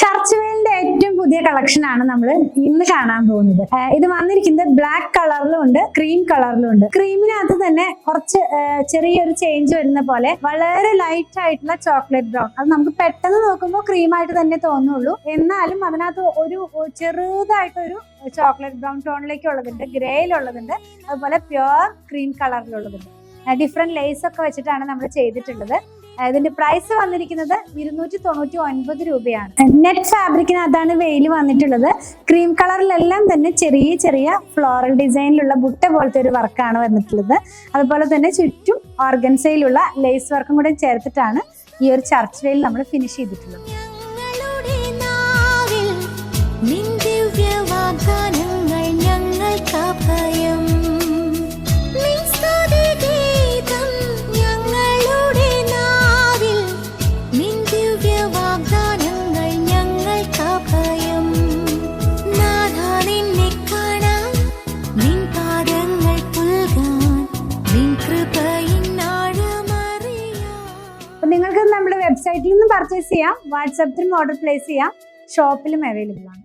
Church വെയിലിന്റെ ഏറ്റവും പുതിയ collection ആണ് നമ്മൾ ഇന്ന് കാണാൻ പോകുന്നത്. ഇത് വന്നിരിക്കുന്നത് ബ്ലാക്ക് കളറിലും ഉണ്ട്, ക്രീം കളറിലും ഉണ്ട്. ക്രീമിനകത്ത് തന്നെ കുറച്ച് ചെറിയൊരു ചേഞ്ച് വരുന്ന പോലെ വളരെ ലൈറ്റ് ആയിട്ടുള്ള ചോക്ലേറ്റ് ബ്രൗൺ. അത് നമുക്ക് പെട്ടെന്ന് നോക്കുമ്പോൾ ക്രീം ആയിട്ട് തന്നെ തോന്നുള്ളൂ, എന്നാലും അതിനകത്ത് ഒരു ചെറുതായിട്ടൊരു ചോക്ലേറ്റ് ബ്രൗൺ ടോണിലേക്ക് ഉള്ളതുണ്ട്, ഗ്രേയിലുള്ളതുണ്ട്, അതുപോലെ പ്യുവർ ക്രീം കളറിലുള്ളതുണ്ട്. ഡിഫറെന്റ് ലേസ് ഒക്കെ വെച്ചിട്ടാണ് നമ്മൾ ചെയ്തിട്ടുള്ളത്. ഇതിന്റെ പ്രൈസ് വന്നിരിക്കുന്നത് 299 രൂപയാണ്. നെറ്റ് ഫാബ്രിക്കിനകത്താണ് വെയിൽ വന്നിട്ടുള്ളത്. ക്രീം കളറിലെല്ലാം തന്നെ ചെറിയ ചെറിയ ഫ്ലോറൽ ഡിസൈനിലുള്ള ബുട്ട പോലത്തെ ഒരു വർക്കാണ് വന്നിട്ടുള്ളത്. അതുപോലെ തന്നെ ചുറ്റും ഓർഗൻസയിലുള്ള ലേസ് വർക്കും കൂടെ ചേർത്തിട്ടാണ് ഈ ഒരു ചർച്ച് വെയിൽ നമ്മൾ ഫിനിഷ് ചെയ്തിട്ടുള്ളത്. നിങ്ങൾക്ക് നമ്മുടെ വെബ്സൈറ്റിൽ നിന്ന് പർച്ചേസ് ചെയ്യാം, വാട്സാപ്പിലും ഓർഡർ പ്ലേസ് ചെയ്യാം, ഷോപ്പിലും അവൈലബിൾ ആണ്.